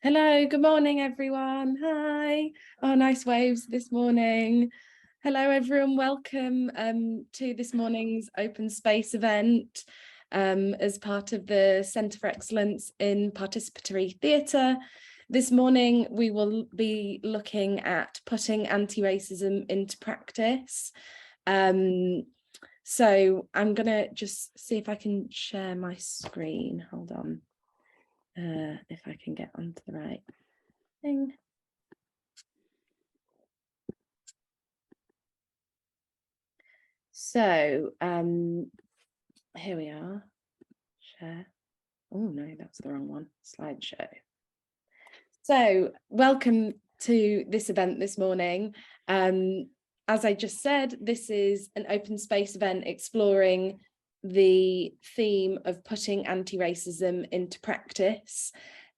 Hello, good morning, everyone. Hi. Oh, nice waves this morning. Hello, everyone. Welcome to this morning's open space event as part of the Centre for Excellence in Participatory Theatre. This morning, we will be looking at putting anti-racism into practice. So I'm going to just see if I can share my screen. Hold on. If I can get onto the right thing. So here we are. Share. Oh no, that's the wrong one. Slideshow. So welcome to this event this morning. As I just said, this is an open space event exploring the theme of putting anti-racism into practice.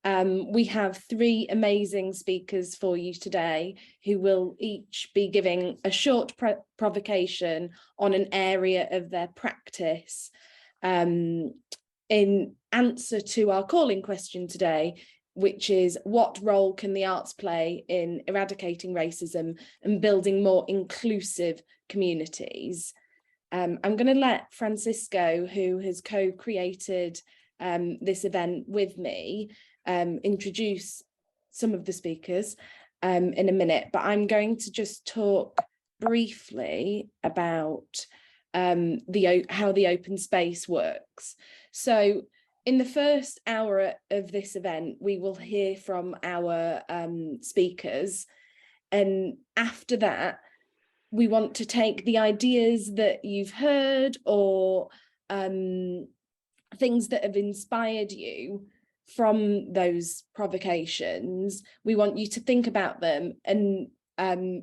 We have three amazing speakers for you today who will each be giving a short provocation on an area of their practice in answer to our calling question today, which is what role can the arts play in eradicating racism and building more inclusive communities? I'm going to let Francisco, who has co-created this event with me, introduce some of the speakers in a minute, but I'm going to just talk briefly about how the open space works. So in the first hour of this event, we will hear from our speakers, and after that, we want to take the ideas that you've heard or things that have inspired you from those provocations. We want you to think about them and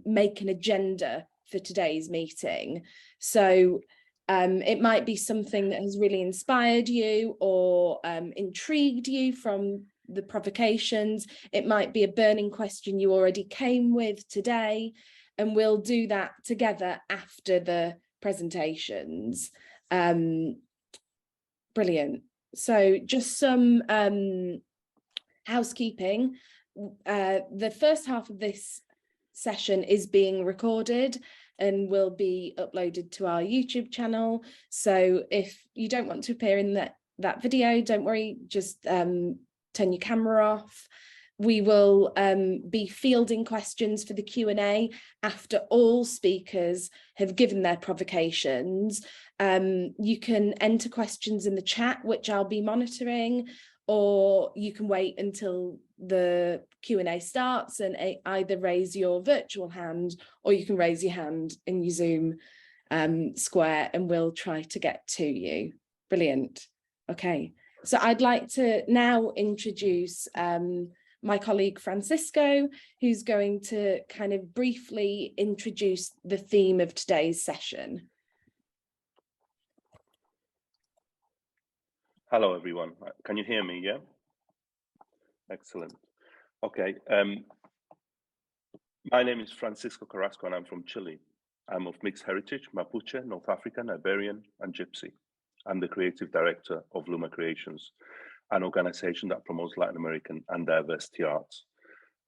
make an agenda for today's meeting. So it might be something that has really inspired you or intrigued you from the provocations. It might be a burning question you already came with today, and we'll do that together after the presentations. Brilliant. So just some housekeeping. The first half of this session is being recorded and will be uploaded to our YouTube channel. So if you don't want to appear in that video, don't worry, just turn your camera off. We will be fielding questions for the Q&A after all speakers have given their provocations. You can enter questions in the chat, which I'll be monitoring, or you can wait until the Q&A starts and either raise your virtual hand or you can raise your hand in your Zoom square and we'll try to get to you. Brilliant. Okay, so I'd like to now introduce my colleague Francisco, who's going to kind of briefly introduce the theme of today's session. Hello, everyone. Can you hear me? Yeah? Excellent. Okay. My name is Francisco Carrasco, and I'm from Chile. I'm of mixed heritage, Mapuche, North African, Iberian, and Gypsy. I'm the creative director of Luma Creations, an organization that promotes Latin American and diversity arts,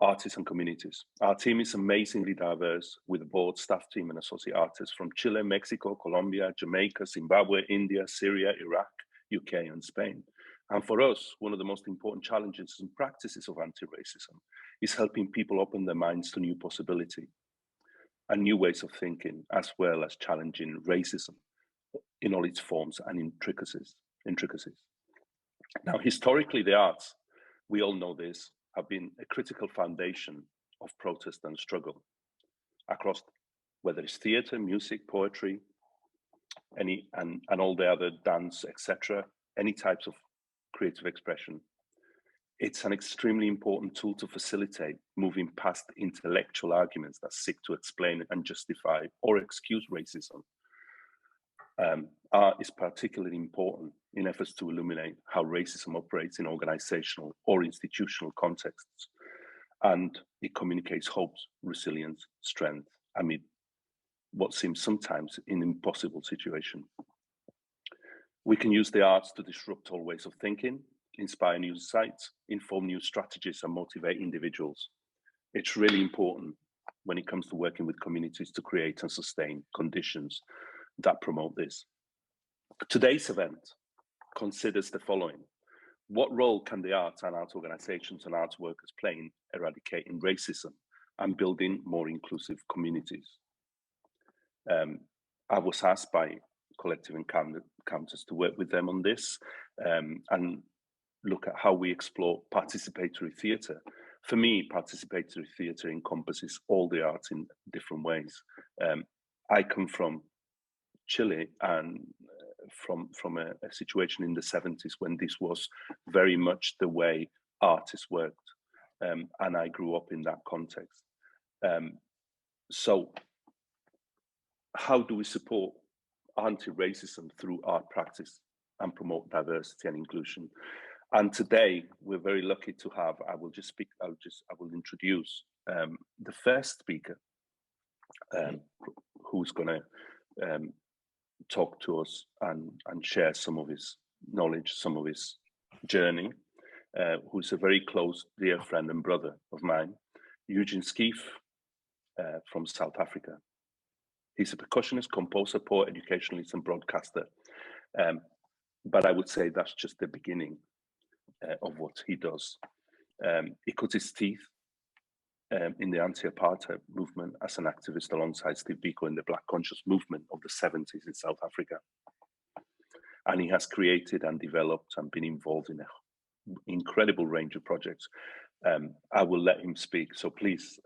artists and communities. Our team is amazingly diverse with a board, staff team and associate artists from Chile, Mexico, Colombia, Jamaica, Zimbabwe, India, Syria, Iraq, UK and Spain. And for us, one of the most important challenges and practices of anti-racism is helping people open their minds to new possibility and new ways of thinking, as well as challenging racism in all its forms and intricacies. Now, historically, the arts, we all know this, have been a critical foundation of protest and struggle across, whether it's theatre, music, poetry, and all the other dance, etc., any types of creative expression. It's an extremely important tool to facilitate moving past intellectual arguments that seek to explain and justify or excuse racism. Art is particularly important in efforts to illuminate how racism operates in organizational or institutional contexts, and it communicates hope, resilience, strength amid what seems sometimes an impossible situation. We can use the arts to disrupt all ways of thinking, inspire new sites, inform new strategies, and motivate individuals. It's really important when it comes to working with communities to create and sustain conditions that promote this. Today's event considers the following. What role can the arts and art organizations and arts workers play in eradicating racism and building more inclusive communities? I was asked by Collective Encounters to work with them on this and look at how we explore participatory theatre. For me, participatory theatre encompasses all the arts in different ways. I come from Chile and from a situation in the 70s when this was very much the way artists worked, and I grew up in that context. So how do we support anti-racism through art practice and promote diversity and inclusion? And today we're very lucky to have, I will introduce the first speaker who's going to talk to us and share some of his knowledge, some of his journey, who's a very close, dear friend and brother of mine, Eugene Skeef from South Africa. He's a percussionist, composer, poet, educationalist, and broadcaster. But I would say that's just the beginning of what he does. He cut his teeth in the anti-apartheid movement as an activist alongside Steve Biko in the Black conscious movement of the 70s in South Africa. And he has created and developed and been involved in an incredible range of projects. I will let him speak. So please,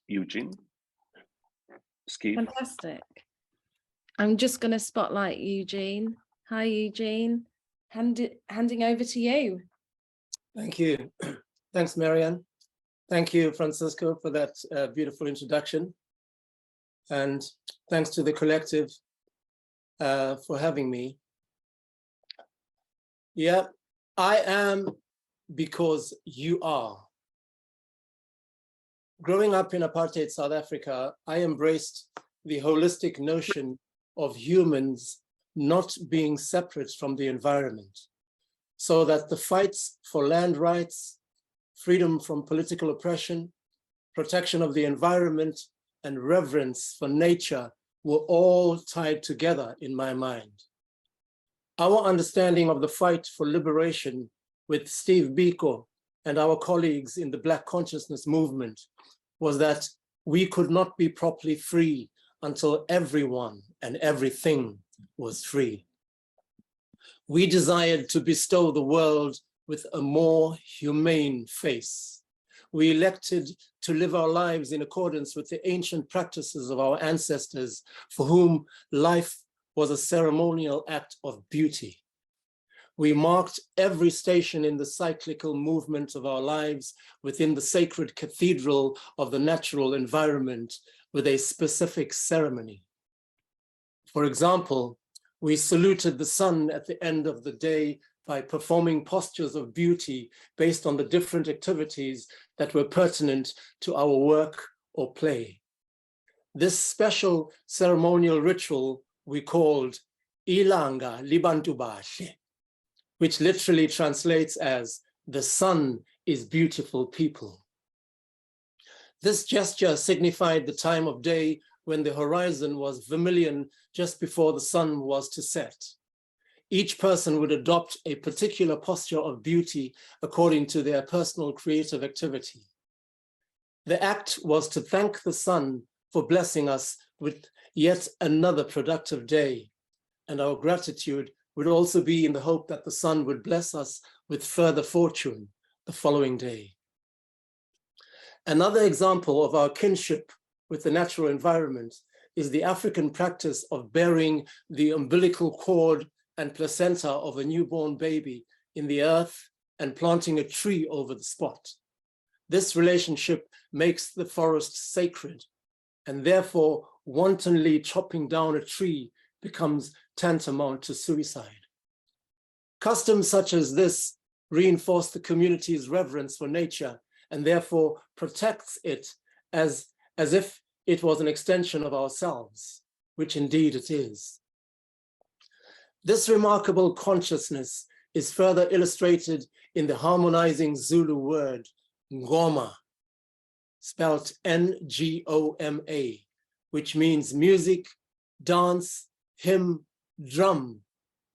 Eugene Skeef. Fantastic. I'm just going to spotlight Eugene. Hi, Eugene. Handing over to you. Thank you. Thanks, Marianne. Thank you, Francisco, for that beautiful introduction. And thanks to the collective for having me. Yeah, I am because you are. Growing up in apartheid South Africa, I embraced the holistic notion of humans not being separate from the environment, so that the fights for land rights, freedom from political oppression, protection of the environment, and reverence for nature were all tied together in my mind. Our understanding of the fight for liberation with Steve Biko and our colleagues in the Black consciousness movement was that we could not be properly free until everyone and everything was free. We desired to bestow the world with a more humane face. We elected to live our lives in accordance with the ancient practices of our ancestors, for whom life was a ceremonial act of beauty. We marked every station in the cyclical movement of our lives within the sacred cathedral of the natural environment with a specific ceremony. For example, we saluted the sun at the end of the day by performing postures of beauty based on the different activities that were pertinent to our work or play. This special ceremonial ritual we called Ilanga Libantu Bahle, which literally translates as the sun is beautiful people. This gesture signified the time of day when the horizon was vermilion just before the sun was to set. Each person would adopt a particular posture of beauty according to their personal creative activity. The act was to thank the sun for blessing us with yet another productive day, and our gratitude would also be in the hope that the sun would bless us with further fortune the following day. Another example of our kinship with the natural environment is the African practice of burying the umbilical cord and placenta of a newborn baby in the earth and planting a tree over the spot. This relationship makes the forest sacred, and therefore wantonly chopping down a tree becomes tantamount to suicide. Customs such as this reinforce the community's reverence for nature and therefore protects it as if it was an extension of ourselves, which indeed it is. This remarkable consciousness is further illustrated in the harmonizing Zulu word, ngoma, spelled N-G-O-M-A, which means music, dance, hymn, drum,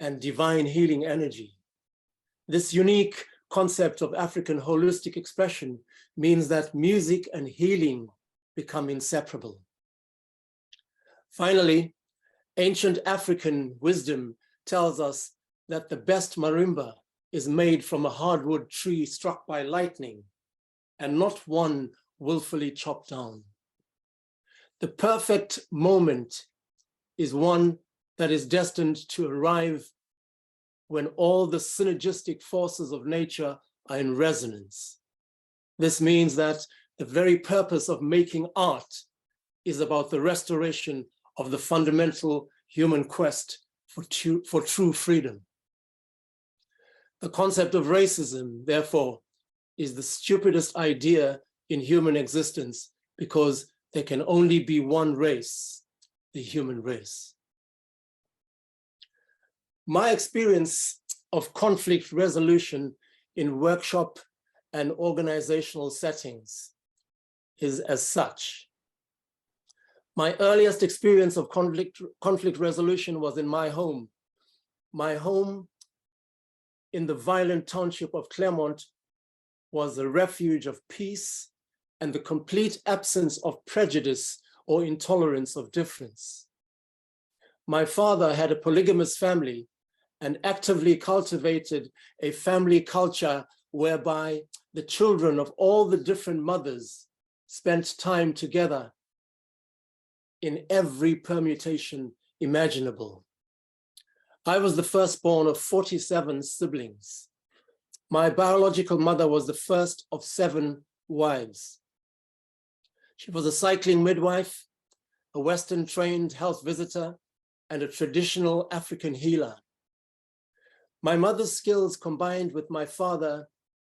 and divine healing energy. This unique concept of African holistic expression means that music and healing become inseparable. Finally, ancient African wisdom tells us that the best marimba is made from a hardwood tree struck by lightning and not one willfully chopped down. The perfect moment is one that is destined to arrive when all the synergistic forces of nature are in resonance. This means that the very purpose of making art is about the restoration of the fundamental human quest for true freedom. The concept of racism, therefore, is the stupidest idea in human existence because there can only be one race, the human race. My experience of conflict resolution in workshop and organizational settings is as such. My earliest experience of conflict resolution was in my home. My home in the violent township of Claremont was a refuge of peace and the complete absence of prejudice or intolerance of difference. My father had a polygamous family and actively cultivated a family culture whereby the children of all the different mothers spent time together in every permutation imaginable. I was the firstborn of 47 siblings. My biological mother was the first of 7 wives. She was a cycling midwife, a Western-trained health visitor, and a traditional African healer. My mother's skills combined with my father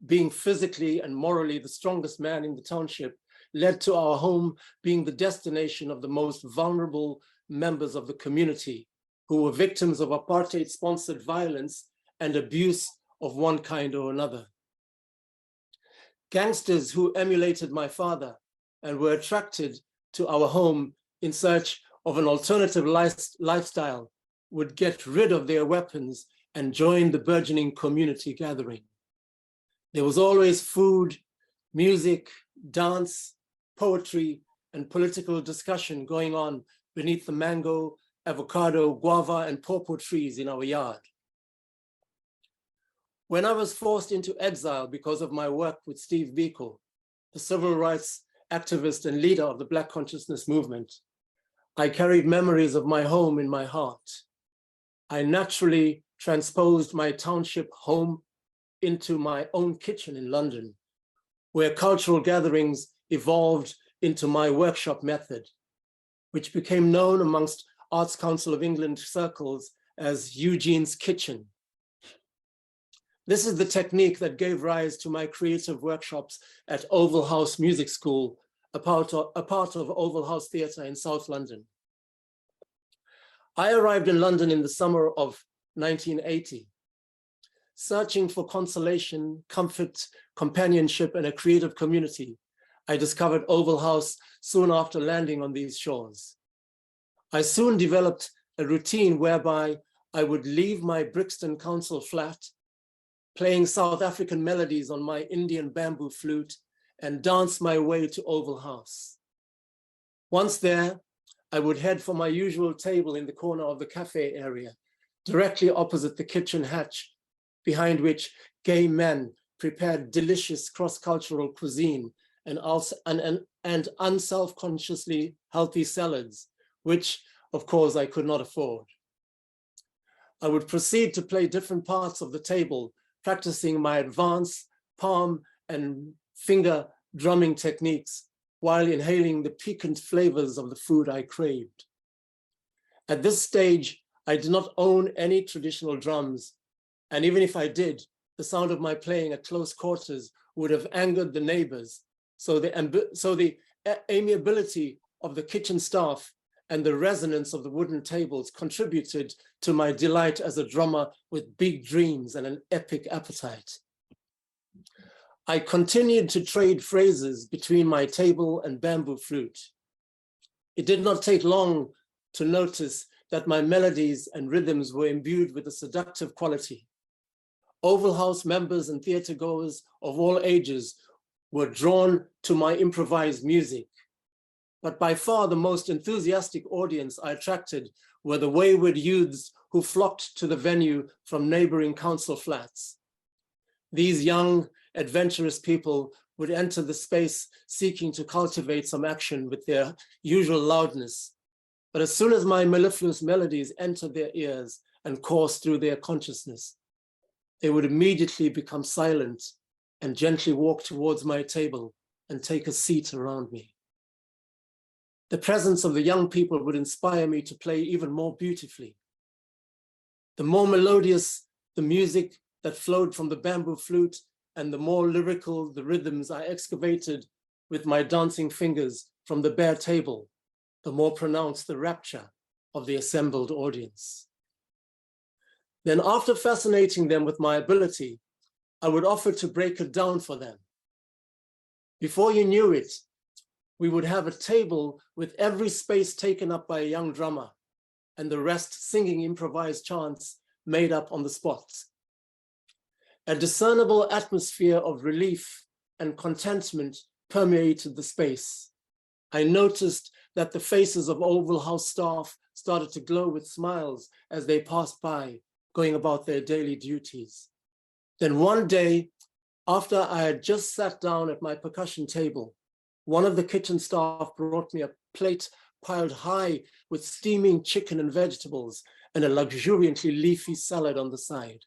being physically and morally the strongest man in the township led to our home being the destination of the most vulnerable members of the community who were victims of apartheid-sponsored violence and abuse of one kind or another. Gangsters who emulated my father and were attracted to our home in search of an alternative lifestyle would get rid of their weapons and join the burgeoning community gathering. There was always food, music, dance, poetry, and political discussion going on beneath the mango, avocado, guava, and pawpaw trees in our yard. When I was forced into exile because of my work with Steve Biko, the civil rights activist and leader of the Black consciousness movement, I carried memories of my home in my heart. I naturally transposed my township home into my own kitchen in London, where cultural gatherings evolved into my workshop method, which became known amongst Arts Council of England circles as Eugene's kitchen. This is the technique that gave rise to my creative workshops at Oval House Music School, a part of Oval House Theatre in South London. I arrived in London in the summer of 1980. Searching for consolation, comfort, companionship, and a creative community, I discovered Oval House soon after landing on these shores. I soon developed a routine whereby I would leave my Brixton Council flat, playing South African melodies on my Indian bamboo flute, and dance my way to Oval House. Once there, I would head for my usual table in the corner of the cafe area, directly opposite the kitchen hatch, behind which gay men prepared delicious cross-cultural cuisine and unself-consciously healthy salads, which, of course, I could not afford. I would proceed to play different parts of the table, practicing my advanced palm and finger drumming techniques while inhaling the piquant flavors of the food I craved. At this stage, I did not own any traditional drums, and even if I did, the sound of my playing at close quarters would have angered the neighbors. So the amiability of the kitchen staff and the resonance of the wooden tables contributed to my delight as a drummer with big dreams and an epic appetite. I continued to trade phrases between my table and bamboo flute. It did not take long to notice that my melodies and rhythms were imbued with a seductive quality. Oval House members and theater goers of all ages were drawn to my improvised music. But by far the most enthusiastic audience I attracted were the wayward youths who flocked to the venue from neighboring council flats. These young, adventurous people would enter the space seeking to cultivate some action with their usual loudness. But as soon as my mellifluous melodies entered their ears and coursed through their consciousness, they would immediately become silent and gently walk towards my table and take a seat around me. The presence of the young people would inspire me to play even more beautifully. The more melodious the music that flowed from the bamboo flute and the more lyrical the rhythms I excavated with my dancing fingers from the bare table, the more pronounced the rapture of the assembled audience. Then, after fascinating them with my ability, I would offer to break it down for them. Before you knew it, we would have a table with every space taken up by a young drummer and the rest singing improvised chants made up on the spot. A discernible atmosphere of relief and contentment permeated the space. I noticed that the faces of Oval House staff started to glow with smiles as they passed by, going about their daily duties. Then one day, after I had just sat down at my percussion table, one of the kitchen staff brought me a plate piled high with steaming chicken and vegetables and a luxuriantly leafy salad on the side.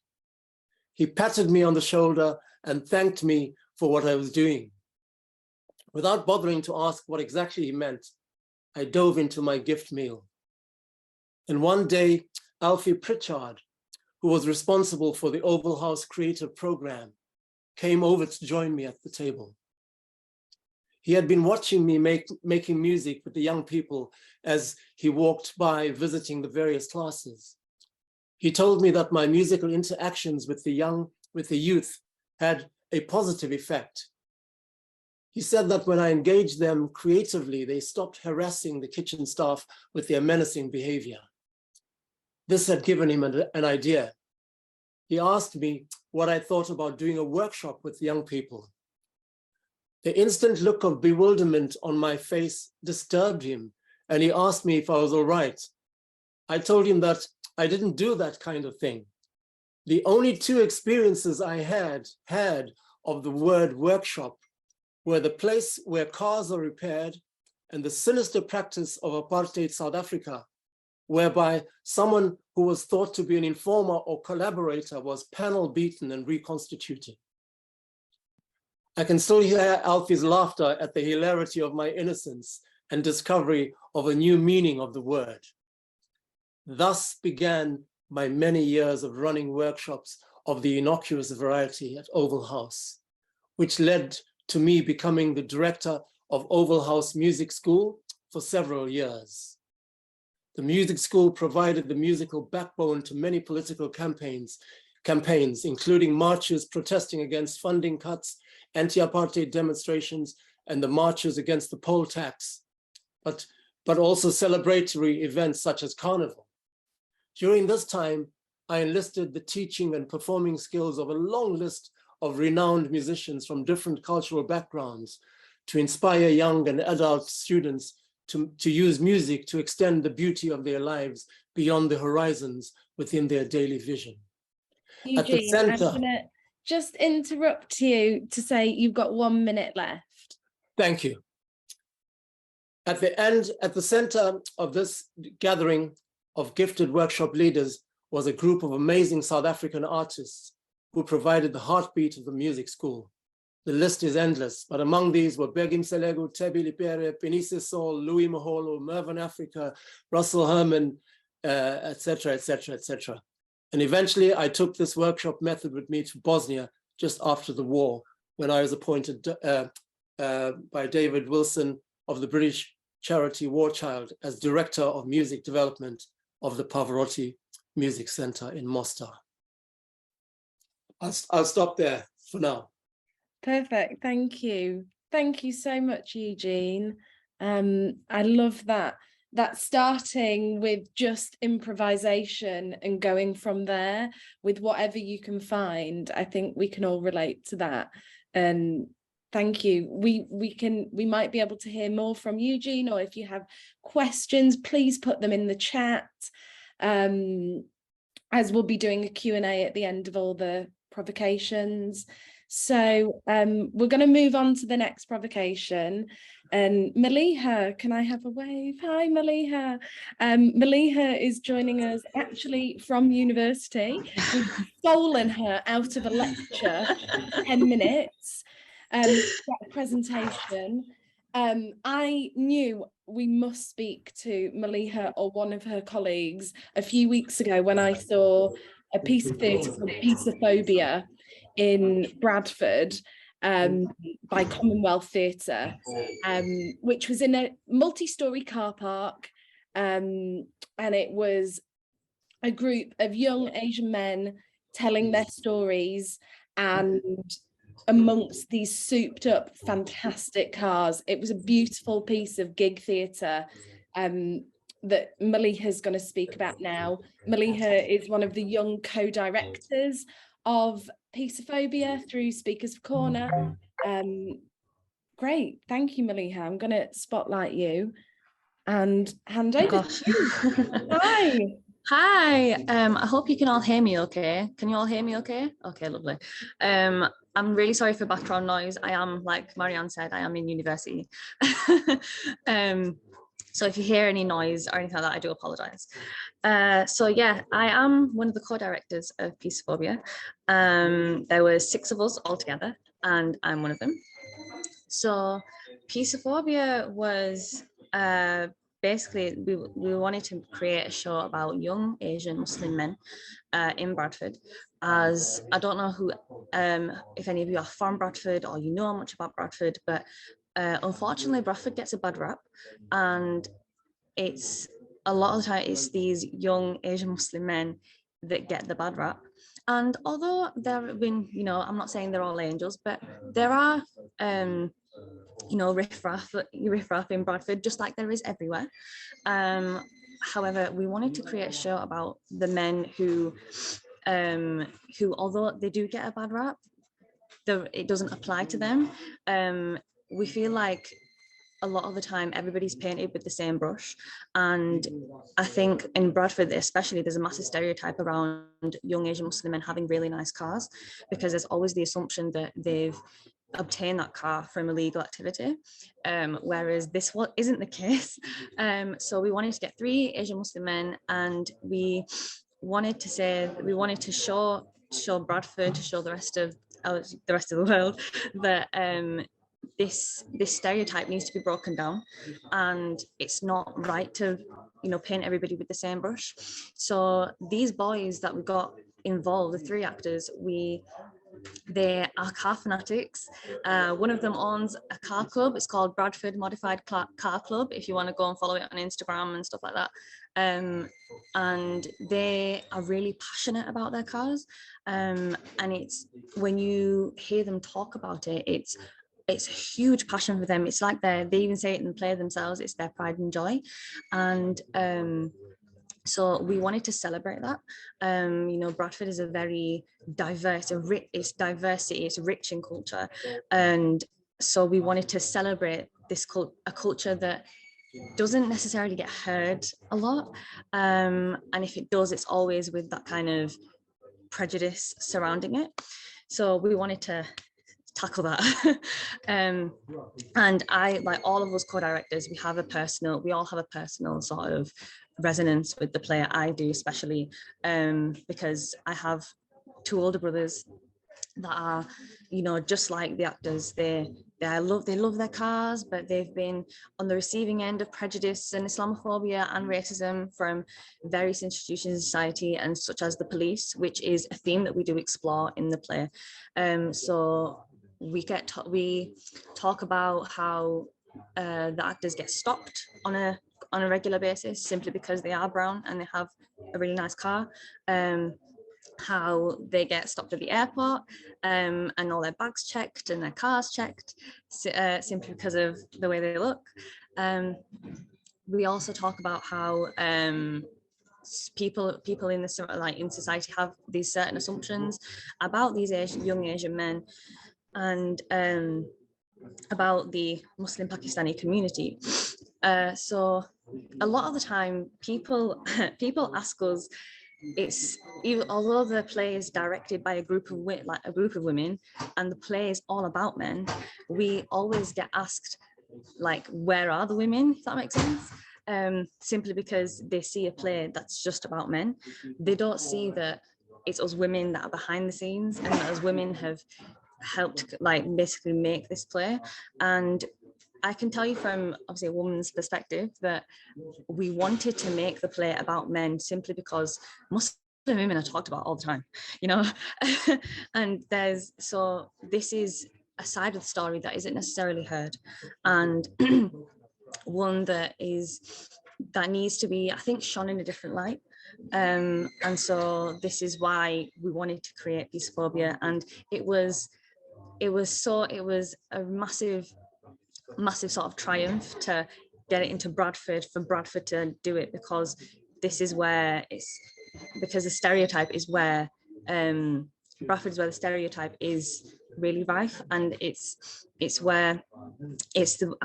He patted me on the shoulder and thanked me for what I was doing. Without bothering to ask what exactly he meant, I dove into my gift meal. And one day, Alfie Pritchard, who was responsible for the Oval House creative program, came over to join me at the table. He had been watching me making music with the young people as he walked by visiting the various classes. He told me that my musical interactions with the youth had a positive effect. He said that when I engaged them creatively, they stopped harassing the kitchen staff with their menacing behavior. This had given him an idea. He asked me what I thought about doing a workshop with young people. The instant look of bewilderment on my face disturbed him, and he asked me if I was all right. I told him that I didn't do that kind of thing. The only two experiences I had of the word workshop were the place where cars are repaired and the sinister practice of apartheid South Africa, whereby someone who was thought to be an informer or collaborator was panel beaten and reconstituted. I can still hear Alfie's laughter at the hilarity of my innocence and discovery of a new meaning of the word. Thus began my many years of running workshops of the innocuous variety at Oval House, which led to me becoming the director of Oval House Music School for several years. The music school provided the musical backbone to many political campaigns, including marches protesting against funding cuts, anti-apartheid demonstrations, and the marches against the poll tax, but also celebratory events such as Carnival. During this time, I enlisted the teaching and performing skills of a long list of renowned musicians from different cultural backgrounds to inspire young and adult students to use music to extend the beauty of their lives beyond the horizons within their daily vision. Eugene, I'm going to just interrupt you to say you've got 1 minute left. Thank you. At the center of this gathering of gifted workshop leaders was a group of amazing South African artists who provided the heartbeat of the music school. The list is endless, but among these were Begim Selegu, Tebi Lipere, Penise Sol, Louis Maholo, Mervyn Africa, Russell Herman, etc., etc., etc. And eventually I took this workshop method with me to Bosnia just after the war, when I was appointed by David Wilson of the British charity War Child as Director of Music Development of the Pavarotti Music Center in Mostar. I'll stop there for now. Perfect, thank you. Thank you so much, Eugene. I love that starting with just improvisation and going from there with whatever you can find. I think we can all relate to that. And thank you. We might be able to hear more from Eugene, or if you have questions, please put them in the chat. As we'll be doing a Q&A at the end of all the provocations. So we're going to move on to the next provocation. And Maliha, can I have a wave? Hi, Maliha. Maliha is joining us actually from university. We've stolen her out of a lecture for 10 minutes presentation. I knew we must speak to Maliha or one of her colleagues a few weeks ago when I saw a piece of theatre called Participatory in Bradford by Commonwealth Theatre, which was in a multi-storey car park, and it was a group of young Asian men telling their stories, and amongst these souped up fantastic cars. It was a beautiful piece of gig theatre that Maliha is going to speak about now. Maliha is one of the young co-directors of Peaceophobia through Speakers for Corner. Great, thank you, Maliha. I'm going to spotlight you and hand over to you. Hi. Hi, I hope you can all hear me okay. Can you all hear me okay? Okay, lovely. I'm really sorry for background noise. I am, like Marianne said, I am in university. So if you hear any noise or anything like that, I do apologize. So yeah, I am one of the co-directors of Peaceophobia. There were 6 of us all together, and I'm one of them. So Peaceophobia was basically, we wanted to create a show about young Asian Muslim men in Bradford. As I don't know who, if any of you are from Bradford or you know much about Bradford, but unfortunately Bradford gets a bad rap, and it's a lot of the time it's these young Asian Muslim men that get the bad rap. And although there have been, you know, I'm not saying they're all angels, but there are you know, riffraff in Bradford, just like there is everywhere. However, we wanted to create a show about the men who although they do get a bad rap, it doesn't apply to them. We feel like a lot of the time everybody's painted with the same brush, and I think in Bradford especially there's a massive stereotype around young Asian Muslim men having really nice cars, because there's always the assumption that they've obtained that car from illegal activity, whereas this isn't the case. So we wanted to get 3 Asian Muslim men, and we wanted to show Bradford, to show the rest of the world that this stereotype needs to be broken down, and it's not right to, you know, paint everybody with the same brush. So these boys that we got involved, the 3 actors, they are car fanatics. One of them owns a car club. It's called Bradford Modified Car Club, if you want to go and follow it on Instagram and stuff like that. And they are really passionate about their cars. And it's, when you hear them talk about it, it's a huge passion for them. It's like they even say it in the play themselves, it's their pride and joy. And so we wanted to celebrate that. You know, Bradford is a very diverse, it's diversity, it's rich in culture. And so we wanted to celebrate this a culture that doesn't necessarily get heard a lot. And if it does, it's always with that kind of prejudice surrounding it. So we wanted to tackle that. And I, like all of us co-directors, we all have a personal sort of resonance with the play. I do, especially because I have 2 older brothers that are, you know, just like the actors. They love their cars, but they've been on the receiving end of prejudice and Islamophobia and racism from various institutions in society, and such as the police, which is a theme that we do explore in the play. So we talk about how the actors get stopped on a regular basis simply because they are brown and they have a really nice car. How they get stopped at the airport and all their bags checked and their cars checked simply because of the way they look. We also talk about how people in the like in society have these certain assumptions about these young Asian men, and about the Muslim Pakistani community. So a lot of the time people ask us, it's even although the play is directed by a group of women and the play is all about men, we always get asked, like, where are the women, if that makes sense. Simply because they see a play that's just about men. They don't see that it's us women that are behind the scenes, and that us women have helped, like, basically make this play. And I can tell you from obviously a woman's perspective that we wanted to make the play about men simply because Muslim women are talked about all the time, you know. And so this is a side of the story that isn't necessarily heard, and one that needs to be, I think, shone in a different light. And so this is why we wanted to create Peacephobia, and it was a massive sort of triumph to get it into Bradford, for Bradford to do it, because this is where because the stereotype is where Bradford is where the stereotype is really rife, and I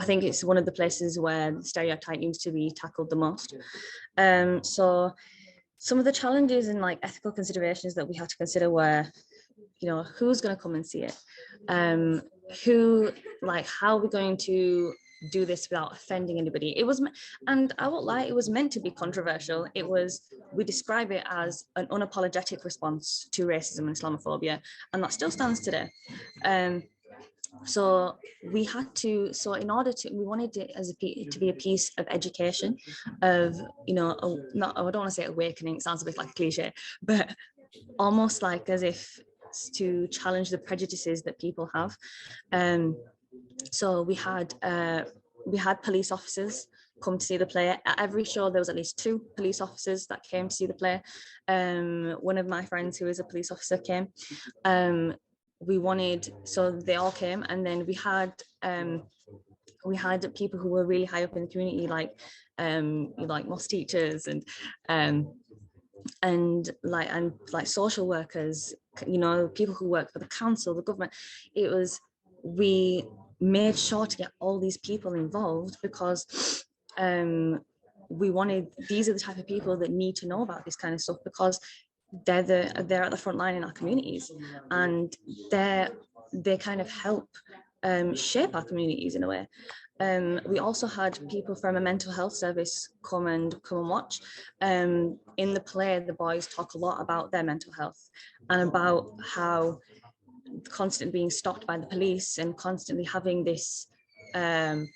think it's one of the places where the stereotype needs to be tackled the most. So some of the challenges and like ethical considerations that we had to consider were, you know, who's going to come and see it? How are we going to do this without offending anybody? And I won't lie, it was meant to be controversial. We describe it as an unapologetic response to racism and Islamophobia, and that still stands today. So we wanted it to be a piece of education, of, you know, I don't want to say awakening, it sounds a bit like a cliche, but almost like as if to challenge the prejudices that people have. So we had police officers come to see the play. At every show there was at least 2 police officers that came to see the play. One of my friends who is a police officer came. So they all came, and then we had people who were really high up in the community, like mosque teachers and social workers, you know, people who work for the council, the government. We made sure to get all these people involved because these are the type of people that need to know about this kind of stuff, because they're at the front line in our communities, and they kind of help shape our communities in a way. We also had people from a mental health service come and watch. In the play, the boys talk a lot about their mental health and about how constantly being stopped by the police and constantly having this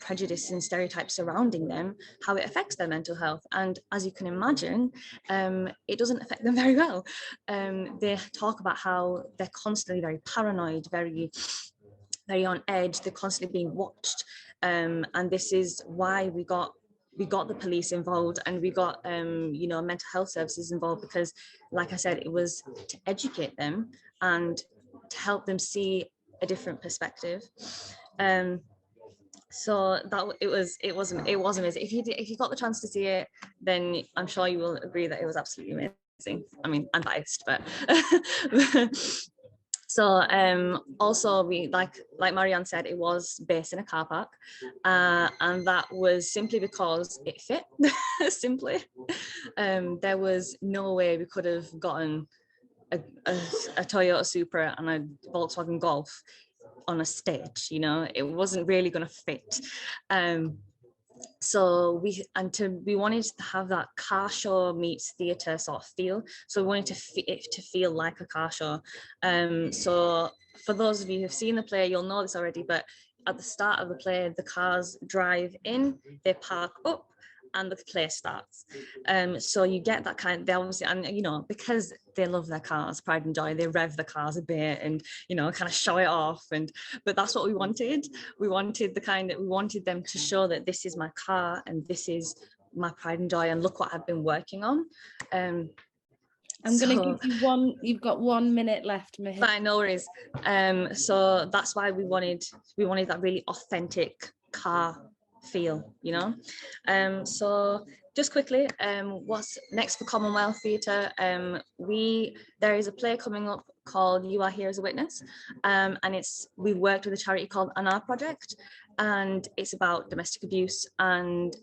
prejudice and stereotypes surrounding them, how it affects their mental health. And as you can imagine, it doesn't affect them very well. They talk about how they're constantly very paranoid, very on edge, they're constantly being watched. And this is why we got the police involved, and we got mental health services involved, because, like I said, it was to educate them and to help them see a different perspective. So that it was amazing. If you got the chance to see it, then I'm sure you will agree that it was absolutely amazing. I mean, I'm biased, but so also we like Marianne said, it was based in a car park, and that was simply because it fit. Simply, there was no way we could have gotten a Toyota Supra and a Volkswagen Golf on a stage, you know, it wasn't really going to fit. So we wanted to have that car show meets theatre sort of feel. So we wanted it to feel like a car show. So for those of you who've seen the play, you'll know this already, but at the start of the play, the cars drive in, they park up, and the play starts. So you get that kind of, they obviously, and you know, because they love their cars, pride and joy, they rev the cars a bit and, you know, kind of show it off. But that's what we wanted. We wanted them to show that this is my car and this is my pride and joy, and look what I've been working on. I'm going to give you you've got 1 minute left, Mahir. Fine, no worries. So that's why we wanted that really authentic car feel, you know. So just quickly, what's next for Commonwealth Theatre? There is a play coming up called You Are Here as a Witness, and we've worked with a charity called Project, and it's about domestic abuse. And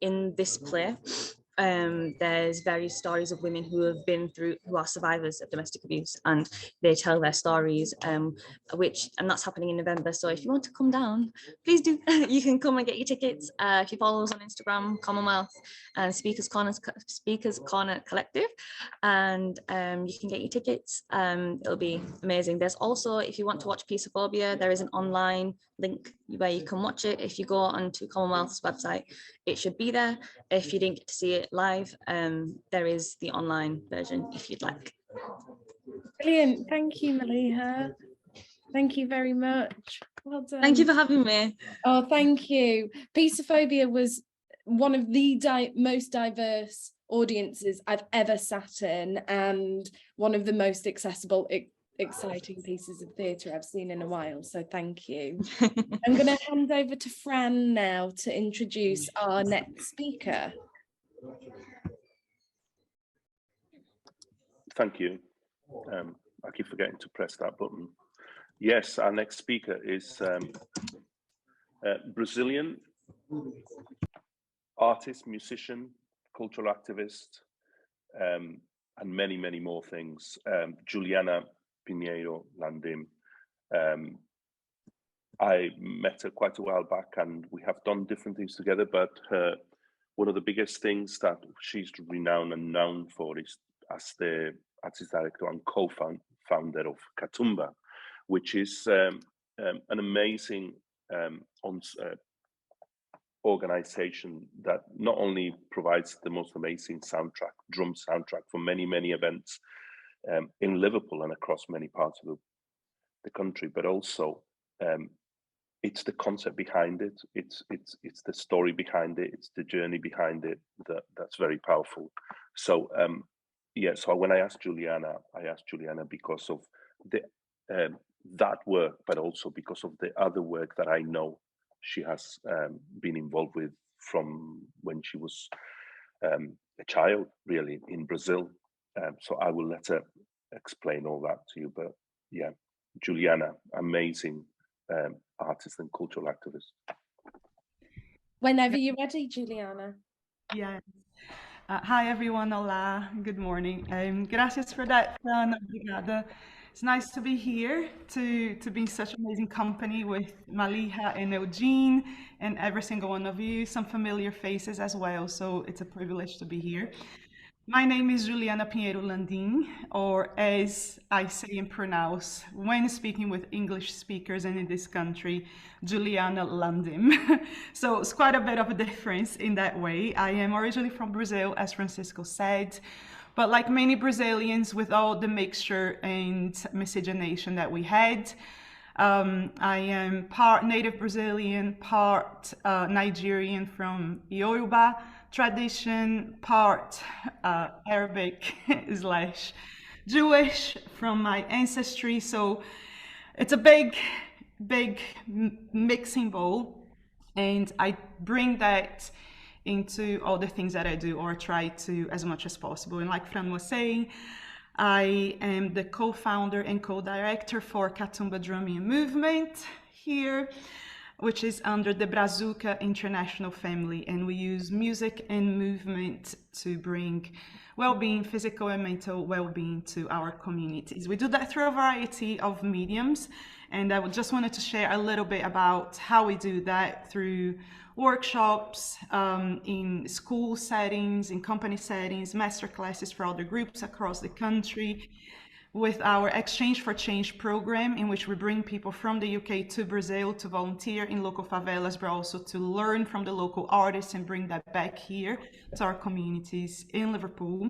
in this play, there's various stories of women who are survivors of domestic abuse, and they tell their stories, and that's happening in November. So if you want to come down, please do. You can come and get your tickets. If you follow us on Instagram, Commonwealth and Speakers Corner Collective, and you can get your tickets. It'll be amazing. There's also, if you want to watch Peaceophobia, there is an online link where you can watch it. If you go onto Commonwealth's website, it should be there. If you didn't get to see it live, there is the online version if you'd like. Brilliant. Thank you, Maliha. Thank you very much. Well done. Thank you for having me. Oh, thank you. Peaceophobia was one of the most diverse audiences I've ever sat in, and one of the most accessible, exciting pieces of theatre I've seen in a while. So thank you. I'm going to hand over to Fran now to introduce our next speaker. Thank you. I keep forgetting to press that button. Yes, our next speaker is Brazilian artist, musician, cultural activist, and many, many more things. Juliana Pinheiro Landim. I met her quite a while back, and we have done different things together, but one of the biggest things that she's renowned and known for is as the artist director and co-founder of Katumba, which is an amazing organization that not only provides the most amazing drum soundtrack for many, many events in Liverpool and across many parts of the country, but also it's the concept behind it, it's the story behind it, it's the journey behind it that's very powerful. So so when I asked Juliana because of that work, but also because of the other work that I know she has been involved with from when she was a child, really, in Brazil. So I will let her explain all that to you. But yeah, Juliana, amazing artist and cultural activist. Whenever you're ready, Juliana. Yeah. Hi everyone, hola, good morning. Gracias for that, Fran, obrigada. It's nice to be here, to be in such amazing company with Maliha and Eugene and every single one of you, some familiar faces as well, so it's a privilege to be here. My name is Juliana Pinheiro Landim, or as I say and pronounce when speaking with English speakers and in this country, Juliana Landim. So it's quite a bit of a difference in that way. I am originally from Brazil, as Francisco said, but like many Brazilians, with all the mixture and miscegenation that we had, I am part native Brazilian, part Nigerian from Yoruba tradition, part Arabic / Jewish from my ancestry. So it's a big mixing bowl, and I bring that into all the things that I do, or try to, as much as possible. And like Fran was saying, I am the co-founder and co-director for Katumba Drumming Movement here, which is under the Brazuca International family, and we use music and movement to bring well-being, physical and mental well-being to our communities. We do that through a variety of mediums, and I just wanted to share a little bit about how we do that through workshops, in school settings, in company settings, master classes for other groups across the country. with our Exchange for Change program, in which we bring people from the UK to Brazil to volunteer in local favelas, but also to learn from the local artists and bring that back here to our communities in Liverpool.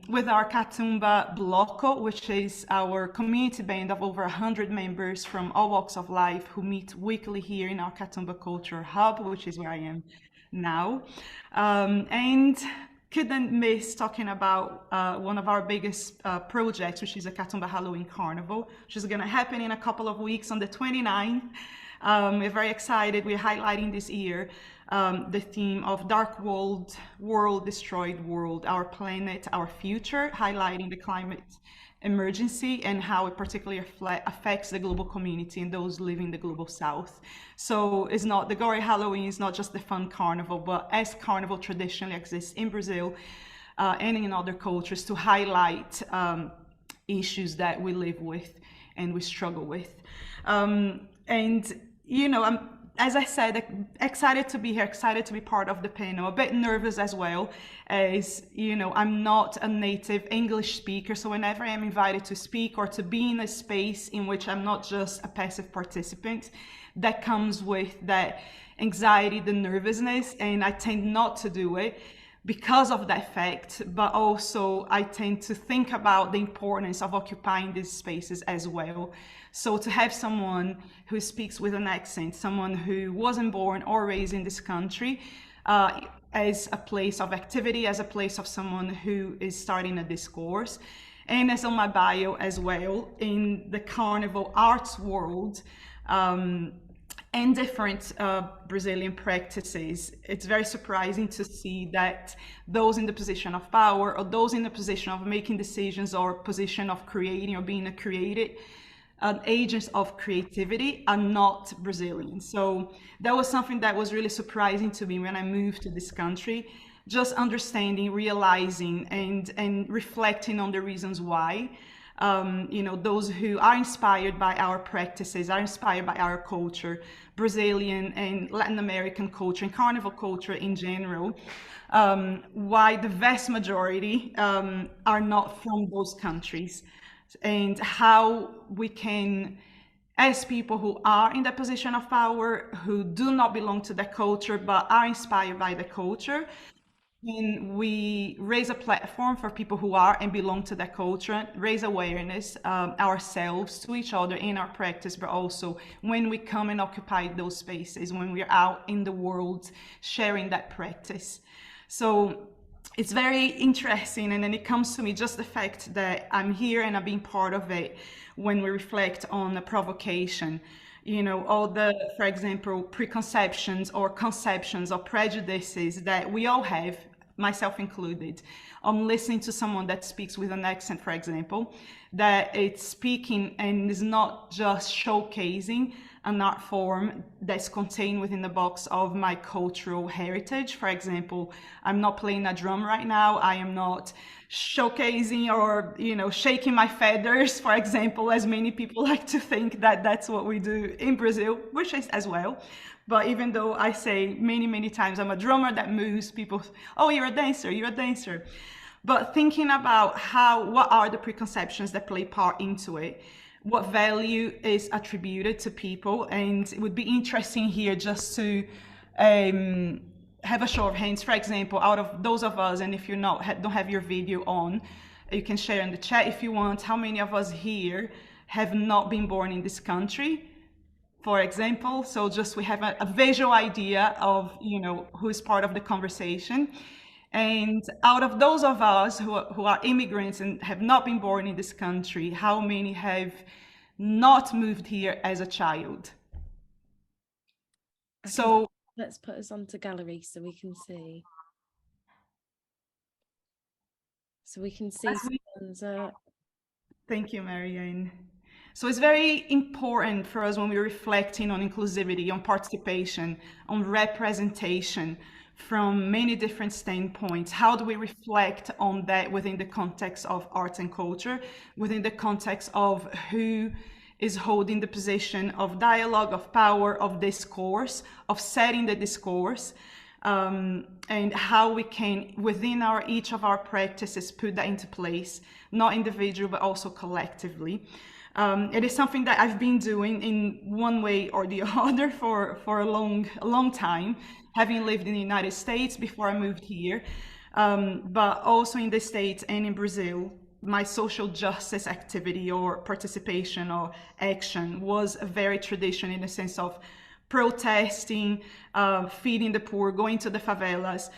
With our Katumba Bloco, which is our community band of over 100 members from all walks of life who meet weekly here in our Katumba Culture Hub, which is where I am now. And couldn't miss talking about one of our biggest projects, which is a Katumba Halloween Carnival, which is going to happen in a couple of weeks on the 29th. We're very excited. We're highlighting this year the theme of Dark World, Destroyed World, Our Planet, Our Future, highlighting the climate emergency and how it particularly affects the global community and those living in the global south. So it's not, the Gory Halloween is not just the fun carnival, but as carnival traditionally exists in Brazil and in other cultures, to highlight issues that we live with and we struggle with. And, you know, as I said, excited to be here, excited to be part of the panel, a bit nervous as well, as, you know, I'm not a native English speaker, so whenever I'm invited to speak or to be in a space in which I'm not just a passive participant, that comes with that anxiety, the nervousness, and I tend not to do it because of that fact, but also I tend to think about the importance of occupying these spaces as well. So to have someone who speaks with an accent, someone who wasn't born or raised in this country, as a place of activity, as a place of someone who is starting a discourse, and as on my bio as well, in the carnival arts world, and different Brazilian practices, it's very surprising to see that those in the position of power or those in the position of making decisions or position of creating or being a created agents of creativity are not Brazilian. So that was something that was really surprising to me when I moved to this country, just understanding, realizing, and reflecting on the reasons why. You know, those who are inspired by our practices, are inspired by our culture, Brazilian and Latin American culture and carnival culture in general, why the vast majority are not from those countries, and how we can, as people who are in the position of power, who do not belong to the culture but are inspired by the culture, and we raise a platform for people who are and belong to that culture, raise awareness ourselves to each other in our practice, but also when we come and occupy those spaces, when we're out in the world sharing that practice. So it's very interesting, and then it comes to me just the fact that I'm here and I've been part of it when we reflect on the provocation. You know, all the, for example, preconceptions or conceptions or prejudices that we all have, myself included, on listening to someone that speaks with an accent, for example, that it's speaking and is not just showcasing an art form that's contained within the box of my cultural heritage. For example, I'm not playing a drum right now. I am not showcasing or, you know, shaking my feathers, for example, as many people like to think that that's what we do in Brazil, which is as well. But even though I say many, many times I'm a drummer that moves, people, oh, you're a dancer, you're a dancer. But thinking about what are the preconceptions that play part into it, what value is attributed to people, and it would be interesting here just to have a show of hands, for example, out of those of us, and if you don't have your video on, you can share in the chat if you want, how many of us here have not been born in this country, for example. So just we have a visual idea of, you know, who is part of the conversation. And out of those of us who are immigrants and have not been born in this country, how many have not moved here as a child? So let's put us onto gallery so we can see. So we can see someone's Thank you, Marianne. So it's very important for us when we're reflecting on inclusivity, on participation, on representation from many different standpoints. How do we reflect on that within the context of arts and culture, within the context of who is holding the position of dialogue, of power, of discourse, of setting the discourse, and how we can, within each of our practices, put that into place, not individual, but also collectively. It is something that I've been doing in one way or the other for a long time, having lived in the United States before I moved here, but also in the States and in Brazil. My social justice activity or participation or action was a very traditional in the sense of protesting, feeding the poor, going to the favelas,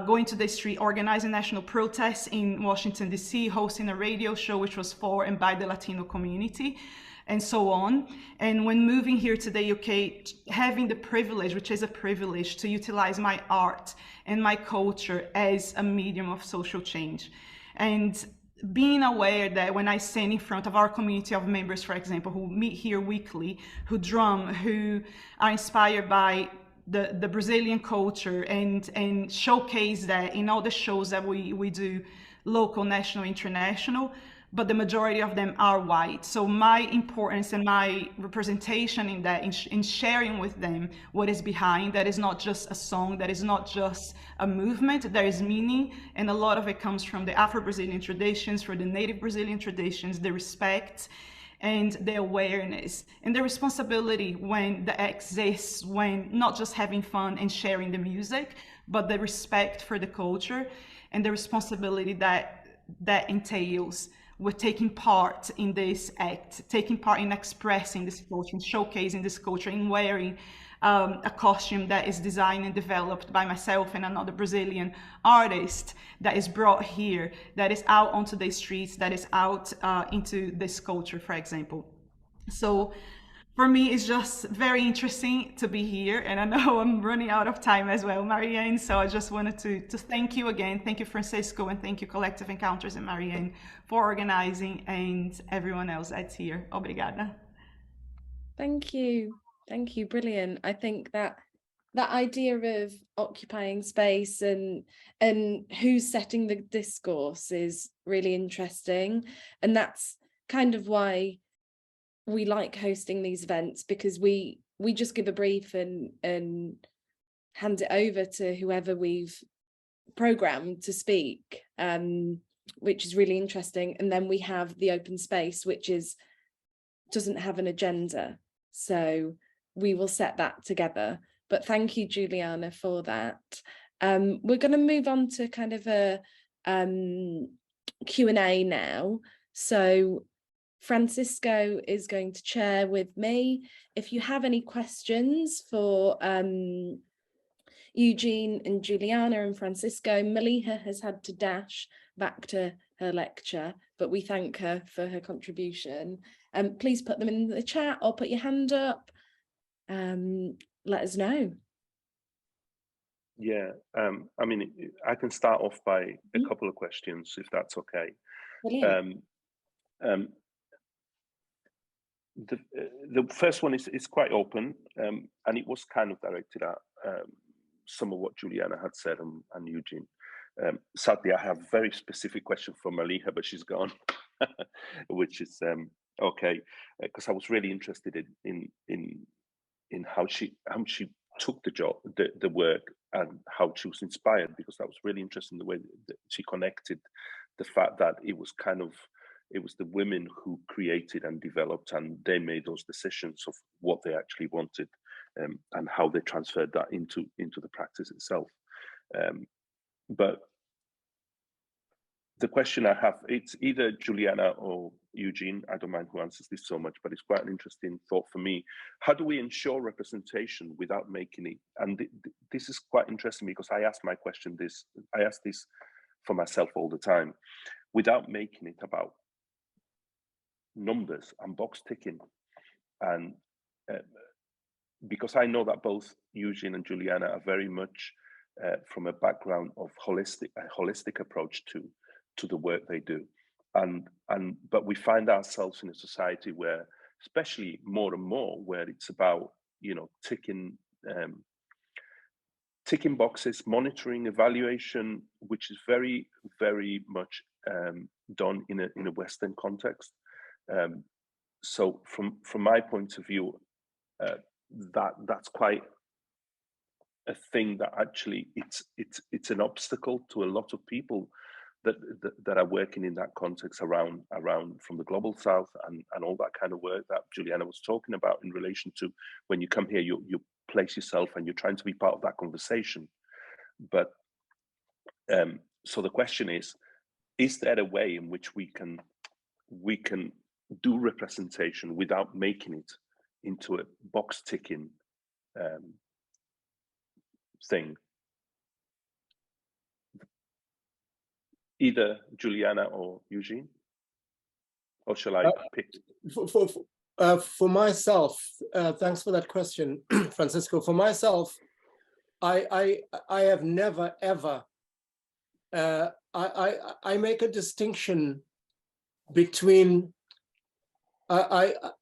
going to the street, organizing national protests in Washington, D.C., hosting a radio show which was for and by the Latino community, and so on. And when moving here to the UK, having the privilege, which is a privilege, to utilize my art and my culture as a medium of social change. And being aware that when I stand in front of our community of members, for example, who meet here weekly, who drum, who are inspired by the Brazilian culture and showcase that in all the shows that we do, local, national, international, but the majority of them are white. So my importance and my representation in that, in sharing with them what is behind, that is not just a song, that is not just a movement, there is meaning, and a lot of it comes from the Afro-Brazilian traditions, from the native Brazilian traditions, the respect and the awareness and the responsibility when that exists, when not just having fun and sharing the music, but the respect for the culture and the responsibility that entails with taking part in this act, taking part in expressing this culture, and showcasing this culture, and wearing a costume that is designed and developed by myself and another Brazilian artist that is brought here, that is out onto the streets, that is out into this culture, for example. So for me, it's just very interesting to be here, and I know I'm running out of time as well, Marianne, so I just wanted to thank you again. Thank you, Francisco, and thank you, Collective Encounters and Marianne, for organizing, and everyone else that's here. Obrigada. Thank you. Thank you. Brilliant. I think that idea of occupying space and who's setting the discourse is really interesting. And that's kind of why we like hosting these events, because we just give a brief and hand it over to whoever we've programmed to speak, which is really interesting. And then we have the open space, which doesn't have an agenda. So we will set that together. But thank you, Juliana, for that. We're going to move on to kind of a Q&A now. So Francisco is going to chair with me. If you have any questions for Eugene and Juliana and Francisco, Maliha has had to dash back to her lecture, but we thank her for her contribution. Please put them in the chat or put your hand up. Let us know. Yeah, I mean, I can start off by a couple of questions, if that's okay. Brilliant. The first one is quite open, and it was kind of directed at some of what Juliana had said and Eugene. Sadly, I have a very specific question for Maliha, but she's gone, which is okay, because I was really interested in how she took the job, the work, and how she was inspired, because that was really interesting, the way that she connected the fact that it was the women who created and developed, and they made those decisions of what they actually wanted, and how they transferred that into the practice itself. But the question I have, it's either Juliana or Eugene, I don't mind who answers this so much, but it's quite an interesting thought for me. How do we ensure representation without making it? And this is quite interesting, because I ask this for myself all the time, without making it about numbers and box ticking. And because I know that both Eugene and Juliana are very much from a background of a holistic approach to the work they do, but we find ourselves in a society where, especially more and more, where it's about ticking boxes, monitoring, evaluation, which is very, very much done in a Western context. So from my point of view, that's quite a thing that actually it's an obstacle to a lot of people that are working in that context around from the global south and all that kind of work that Juliana was talking about in relation to when you come here, you place yourself and you're trying to be part of that conversation. But so the question is there a way in which we can do representation without making it into a box ticking thing? Either Juliana or Eugene, or shall I pick? For myself, thanks for that question, Francisco. For myself, I have never ever. I make a distinction between.